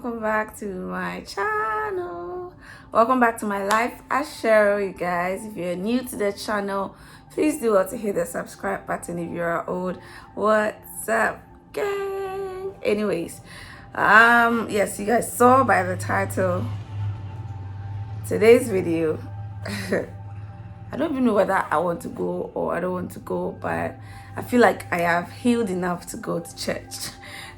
Welcome back to my channel. Welcome back to my life as Cheryl, you guys. If you're new to the channel, please do want to hit the subscribe button. If you're old, what's up, gang? Anyways, yes, you guys saw by the title today's video. I don't even know whether I want to go or I don't want to go, but I feel like I have healed enough to go to church.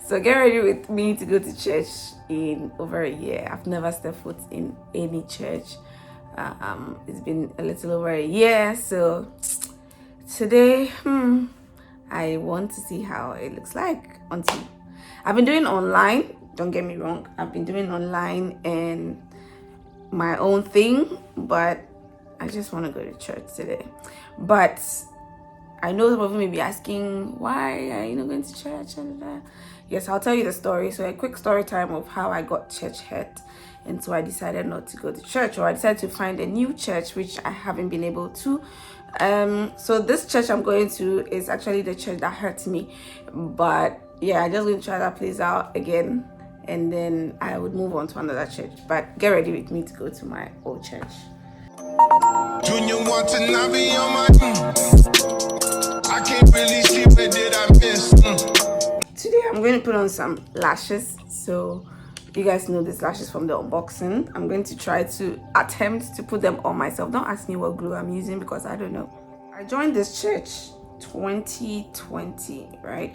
So get ready with me to go to church in over a year. I've never stepped foot in any church. It's been a little over a year. So today, I want to see how it looks like on TV. I've been doing online. Don't get me wrong. I've been doing online and my own thing, but I just want to go to church today. But I know some of you may be asking, why are you not going to church? Yes, I'll tell you the story. So a quick story time of how I got church hurt. And so I decided not to go to church, or I decided to find a new church, which I haven't been able to. So this church I'm going to is actually the church that hurt me. But yeah, I'm just going to try that place out again. And then I would move on to another church. But get ready with me to go to my old church. Junior want to not be on my I can't really see what did I miss. Today I'm going to put on some lashes. So you guys know these lashes from the unboxing. I'm going to try to attempt to put them on myself. Don't ask me what glue I'm using because I don't know. I joined this church 2020, right?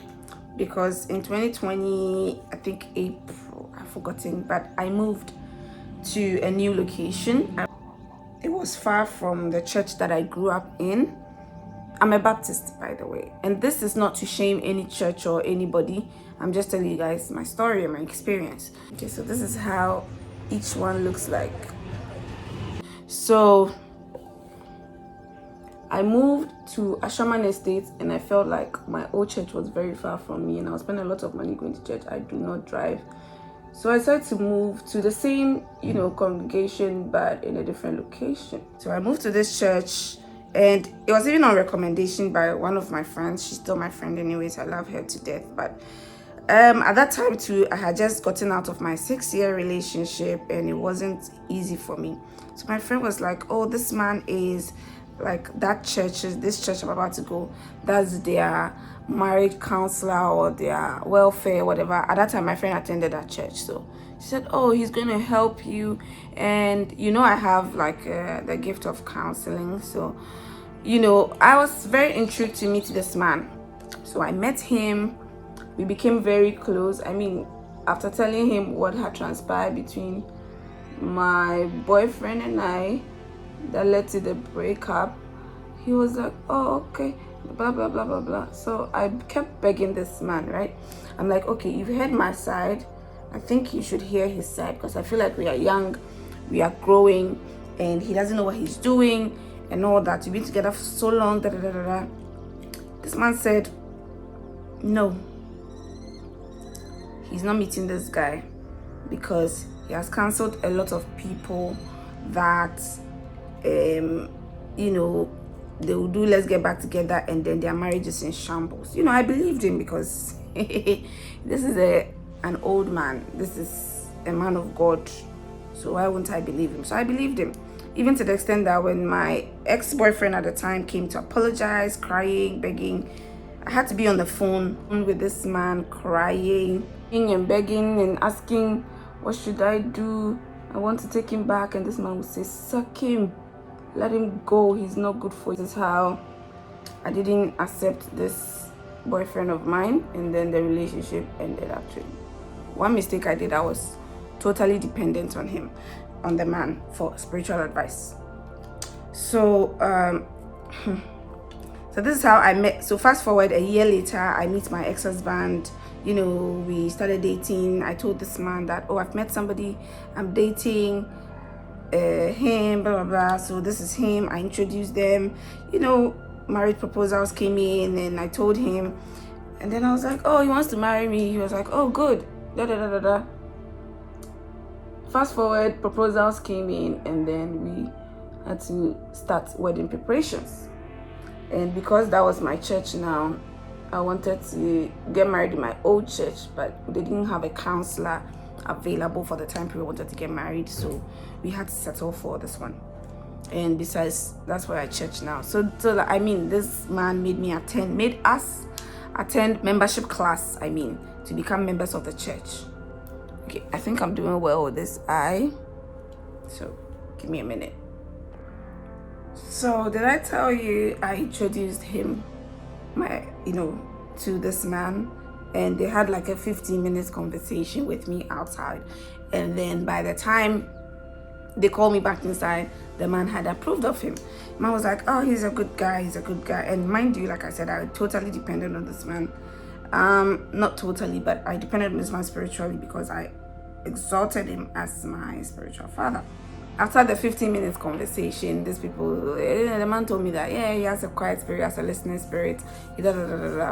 Because in 2020, I think April, I've forgotten, but I moved to a new location. It was far from the church that I grew up in. I'm a Baptist, by the way. And this is not to shame any church or anybody. I'm just telling you guys my story and my experience. Okay, so this is how each one looks like. So I moved to Ashaman Estate and I felt like my old church was very far from me and I was spending a lot of money going to church. I do not drive. So I decided to move to the same, congregation, but in a different location. So I moved to this church, and it was even on recommendation by one of my friends. She's still my friend anyways. I love her to death. But at that time too, I had just gotten out of my 6-year relationship, and it wasn't easy for me. So my friend was like, oh, this man is like that church, this church I'm about to go, that's their marriage counselor or their welfare, whatever. At that time, my friend attended that church. So she said, oh, he's going to help you. And, I have like the gift of counseling. So, I was very intrigued to meet this man. So I met him. We became very close. I mean, after telling him what had transpired between my boyfriend and I, that led to the breakup, he was like, oh, okay, blah blah blah blah blah. So I kept begging this man, right? I'm like, okay, you've heard my side, I think you should hear his side, because I feel like we are young, we are growing, and he doesn't know what he's doing and all that. We've been together for so long, da da da da. This man said no, he's not meeting this guy because he has cancelled a lot of people that they will do let's get back together, and then their marriage is in shambles. I believed him because this is an old man. This is a man of God. So why wouldn't I believe him? So I believed him, even to the extent that when my ex-boyfriend at the time came to apologize, crying, begging, I had to be on the phone with this man, crying and begging and asking, what should I do? I want to take him back. And this man would say, suck him, let him go, he's not good for you. This is how I didn't accept this boyfriend of mine, and then the relationship ended. Actually, one mistake I did, I was totally dependent on him, on the man, for spiritual advice. So so this is how I met. So fast forward a year later, I meet my ex-husband. We started dating. I told this man that, oh, I've met somebody, I'm dating him, blah blah blah. So this is him. I introduced them. Marriage proposals came in, and I told him, and then I was like, oh, he wants to marry me. He was like, oh, good, da da da da da. Fast forward, proposals came in, and then we had to start wedding preparations. And because that was my church now, I wanted to get married in my old church, but they didn't have a counselor available for the time period we wanted to get married, so we had to settle for this one. And besides, that's where I church now. So I mean, this man made us attend membership class, to become members of the church. Okay, I think I'm doing well with this eye, so give me a minute. So did I tell you I introduced him to this man, and they had like a 15 minutes conversation with me outside, and then by the time they called me back inside, the man had approved of him. The man was like, oh, he's a good guy. And mind you, like I said, I totally depended on this man. Not totally, but I depended on this man spiritually because I exalted him as my spiritual father. After the 15 minutes conversation, the man told me that, yeah, he has a quiet spirit, he has a listening spirit. I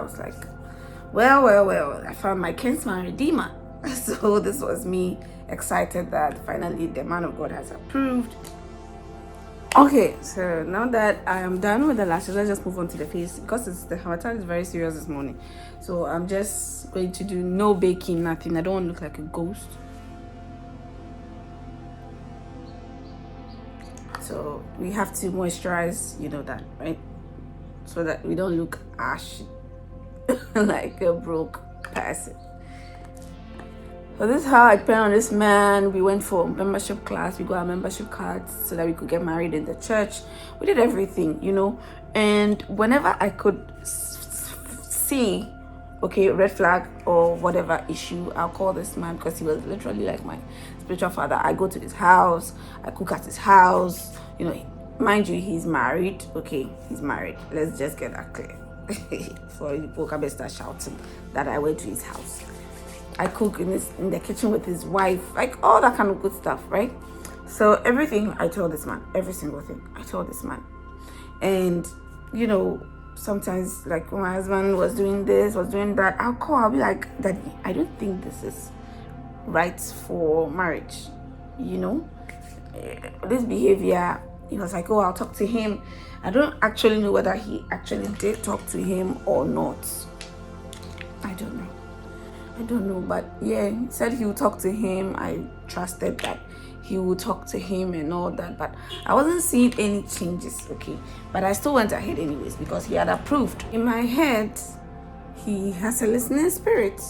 was like, well, I found my kinsman redeemer. So this was me excited that finally the man of God has approved. Okay, so now that I am done with the lashes, let's just move on to the face, because the avatar is very serious this morning. So I'm just going to do no baking, nothing. I don't want to look like a ghost. So we have to moisturize, that, right? So that we don't look ashy like a broke person. So this is how I depend on this man. We went for membership class. We got our membership cards so that we could get married in the church. We did everything, And whenever I could see, red flag or whatever issue, I'll call this man, because he was literally like my spiritual father. I go to his house. I cook at his house. Mind you, he's married. Okay, he's married. Let's just get that clear. For people can start shouting that I went to his house. I cook in the kitchen with his wife, like all that kind of good stuff, right? So everything I told this man, every single thing I told this man. And sometimes, like when my husband was doing this, was doing that, I'll be like, Daddy, I don't think this is right for marriage. This behavior, he was like, oh, I'll talk to him. I don't actually know whether he actually did talk to him or not. I don't know, but yeah, he said he would talk to him. I trusted that he would talk to him and all that, but I wasn't seeing any changes, but I still went ahead anyways because he had approved. In my head, he has a listening spirit.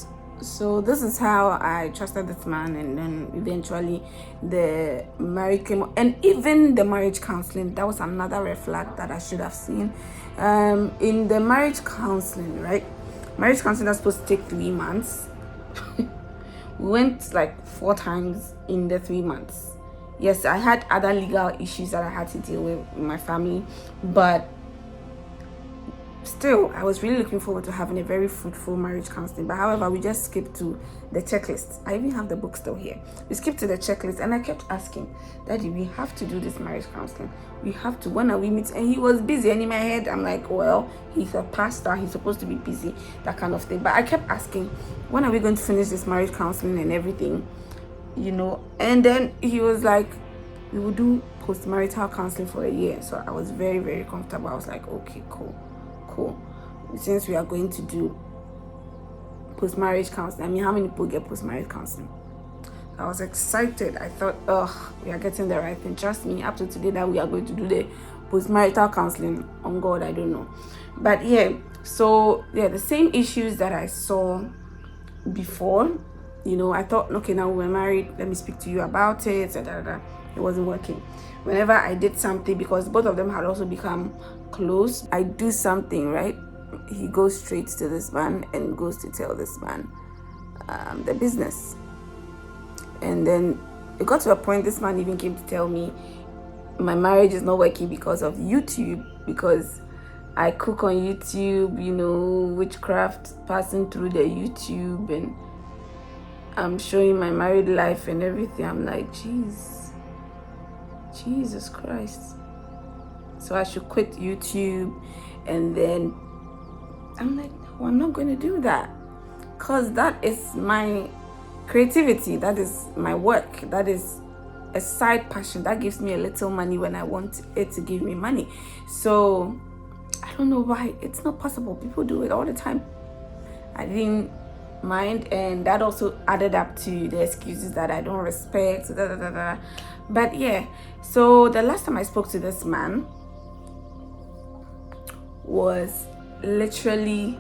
So this is how I trusted this man, and then eventually the marriage came, and even the marriage counseling, that was another red flag that I should have seen. In the marriage counseling, right? Marriage counseling is supposed to take 3 months. We went like 4 times in the 3 months. Yes, I had other legal issues that I had to deal with my family, but still, I was really looking forward to having a very fruitful marriage counseling. But however, we just skipped to the checklist. I even have the book still here. We skipped to the checklist, and I kept asking, Daddy, we have to do this marriage counseling. We have to. When are we meet? And he was busy. And in my head, I'm like, well, he's a pastor. He's supposed to be busy, that kind of thing. But I kept asking, when are we going to finish this marriage counseling and everything? And then he was like, we will do post-marital counseling for a year. So I was very, very comfortable. I was like, okay, cool. Since we are going to do post-marriage counseling, how many people get post-marriage counseling? I was excited. I thought, we are getting the right thing. Trust me, up to today that we are going to do the post-marital counseling. On God, I don't know. But yeah, so yeah, the same issues that I saw before, I thought, okay, now we're married, let me speak to you about it. It wasn't working. Whenever I did something, because both of them had also become close, I do something, right? He goes straight to this man and goes to tell this man the business. And then it got to a point, this man even came to tell me my marriage is not working because of YouTube, because I cook on YouTube, witchcraft passing through the YouTube, and I'm showing my married life and everything. I'm like, Jesus Christ. So I should quit YouTube. And then I'm like, no, I'm not going to do that, because that is my creativity, that is my work, that is a side passion that gives me a little money when I want it to give me money. So I don't know why it's not possible. People do it all the time. I didn't mind, and that also added up to the excuses that I don't respect. But yeah, so the last time I spoke to this man was literally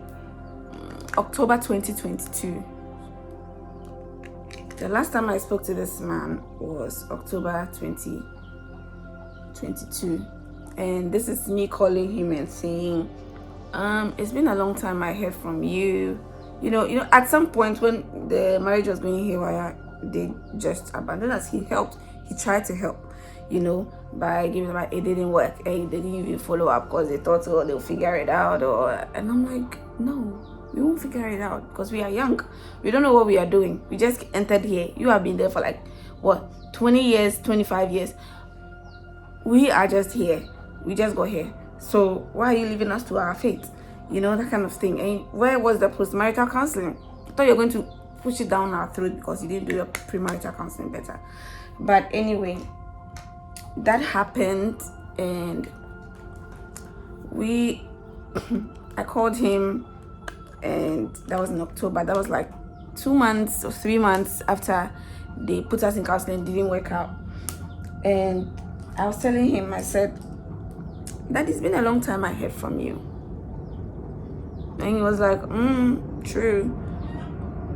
October 2022. The last time I spoke to this man was October 2022, and this is me calling him and saying, it's been a long time I heard from you. You know, at some point when the marriage was going haywire, they just abandoned us. He tried to help, by giving them, it didn't work, and they didn't even follow up because they thought, oh, they'll figure it out, and I'm like, no, we won't figure it out because we are young. We don't know what we are doing. We just entered here. You have been there for 20 years, 25 years. We are just here. We just got here. So why are you leaving us to our fate? That kind of thing. And where was the post-marital counseling? I thought you were going to push it down our throat because you didn't do your premarital counseling better. But anyway, that happened, and I called him, and that was in October. That was 2 months or 3 months after they put us in counseling. It didn't work out. And I was telling him, I said, that it's been a long time I heard from you. And he was like, true.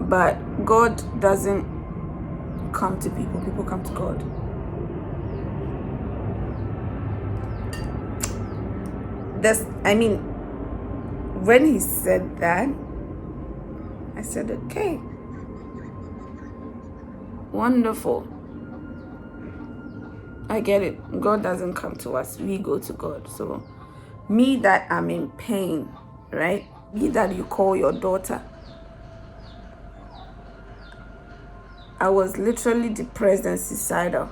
But God doesn't come to people. People come to God. When he said that, I said, okay, wonderful. I get it. God doesn't come to us. We go to God. So me that I'm in pain, right? Me that you call your daughter. I was literally depressed and suicidal.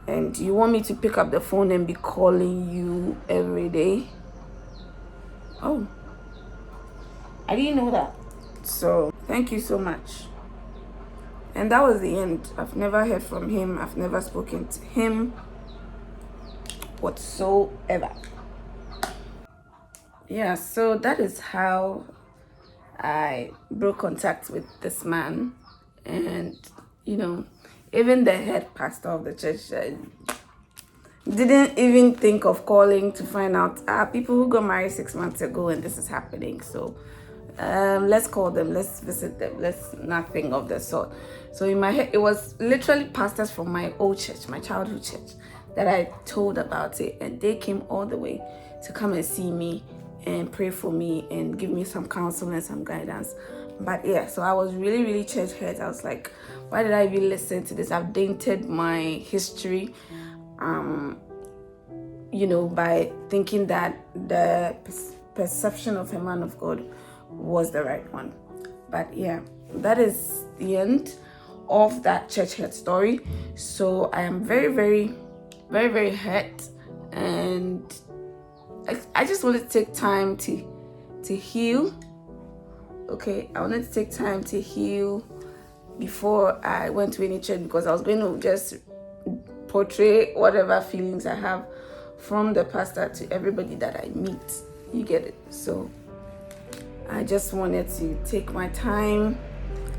And you want me to pick up the phone and be calling you every day? Oh, I didn't know that. So thank you so much. And that was the end. I've never heard from him. I've never spoken to him whatsoever. Yeah, so that is how I broke contact with this man. And even the head pastor of the church didn't even think of calling to find out people who got married 6 months ago and this is happening. So let's call them, let's visit them, let's nothing of the sort. So in my head, it was literally pastors from my old church, my childhood church, that I told about it, and they came all the way to come and see me and pray for me and give me some counsel and some guidance. But yeah, so I was really, really church hurt. I was like, why did I even listen to this? I've dented my history, by thinking that the perception of a man of God was the right one. But yeah, that is the end of that church hurt story. So I am very, very, very, very hurt, and I just wanted to take time to heal. Okay, I wanted to take time to heal before I went to any church, because I was going to just portray whatever feelings I have from the pastor to everybody that I meet. You get it? So I just wanted to take my time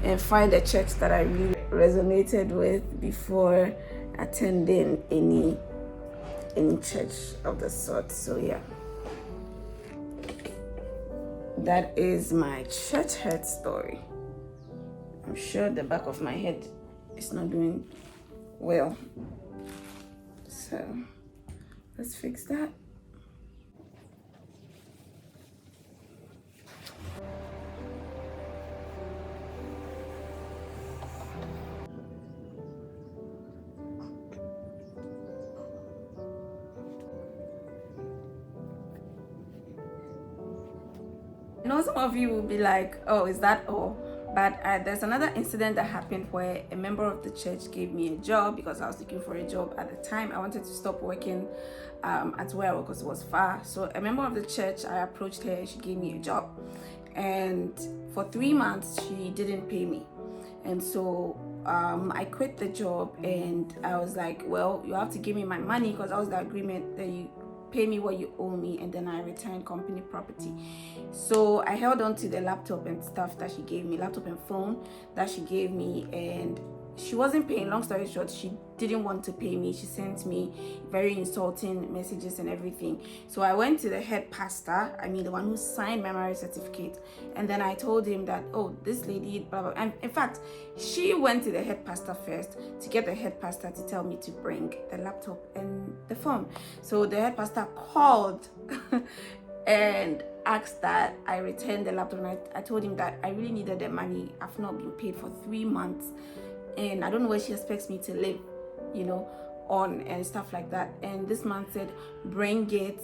and find a church that I really resonated with before attending any church of the sort. So yeah, that is my church hurt story. I'm sure the back of my head is not doing well, so let's fix that. I know some of you will be like, oh, is that all? But there's another incident that happened where a member of the church gave me a job because I was looking for a job at the time. I wanted to stop working at where I work because it was far. So a member of the church, I approached her and she gave me a job. And for 3 months, she didn't pay me. And so I quit the job, and I was like, well, you have to give me my money, because that was the agreement that pay me what you owe me, and then I return company property. So I held on to the laptop and stuff that she gave me, laptop and phone that she gave me, and she wasn't paying. Long story short, she didn't want to pay me. She sent me very insulting messages and everything. So I went to the head pastor, the one who signed my marriage certificate, and then I told him that, oh, this lady, blah blah. And in fact, she went to the head pastor first to get the head pastor to tell me to bring the laptop and the phone. So the head pastor called and asked that I return the laptop, and I told him that I really needed the money. I've not been paid for 3 months, and I don't know where she expects me to live, on and stuff like that. And this man said, bring it,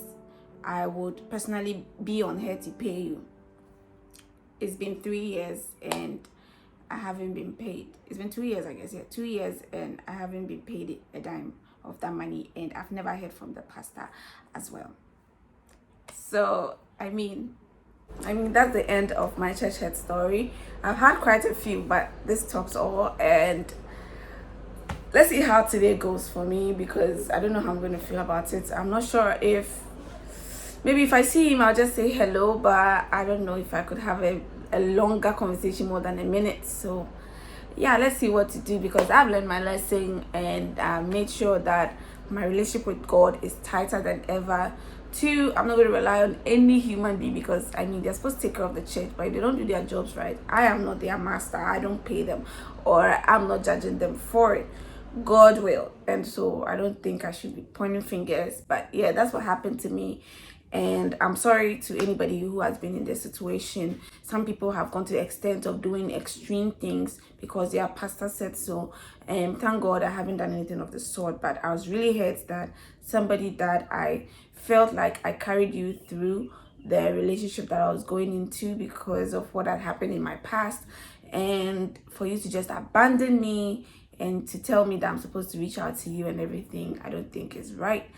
I would personally be on her to pay you. It's been 3 years and I haven't been paid. It's been 2 years, I guess. 2 years, and I haven't been paid a dime of that money, and I've never heard from the pastor as well. So I mean that's the end of my church head story. I've had quite a few, but this tops all, and let's see how today goes for me, because I don't know how I'm going to feel about it. I'm not sure if maybe if I see him I'll just say hello, but I don't know if I could have a longer conversation, more than a minute. So yeah, let's see what to do, because I've learned my lesson, and I made sure that my relationship with God is tighter than ever. 2, I'm not going to rely on any human being, because they're supposed to take care of the church, but if they don't do their jobs right, I am not their master. I don't pay them, or I'm not judging them for it. God will. And so I don't think I should be pointing fingers. But yeah, that's what happened to me, and I'm sorry to anybody who has been in this situation. Some people have gone to the extent of doing extreme things because their pastor said so, and thank God I haven't done anything of the sort. But I was really hurt that somebody that I felt like I carried you through the relationship that I was going into because of what had happened in my past, and for you to just abandon me and to tell me that I'm supposed to reach out to you and everything, I don't think is right.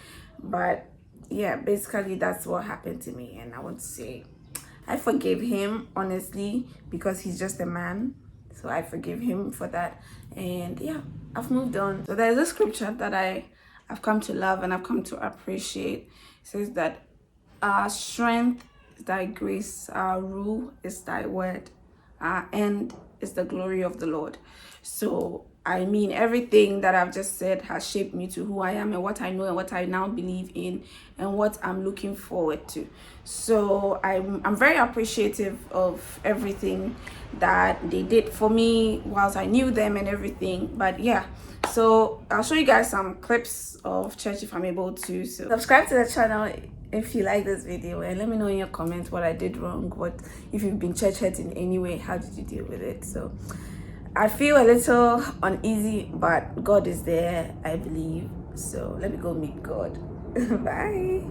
But yeah, basically that's what happened to me, and I want to say I forgave him, honestly, because he's just a man. So I forgive him for that, and yeah, I've moved on. So there's a scripture that I've come to love and I've come to appreciate. It says that our strength is thy grace, our rule is thy word, our end is the glory of the Lord. So everything that I've just said has shaped me to who I am, and what I know, and what I now believe in, and what I'm looking forward to. So I'm very appreciative of everything that they did for me whilst I knew them and everything. But yeah, so I'll show you guys some clips of church if I'm able to. So subscribe to the channel if you like this video, and let me know in your comments what I did wrong, if you've been church hurt in any way, how did you deal with it? So I feel a little uneasy, but God is there, I believe. So let me go meet God. Bye.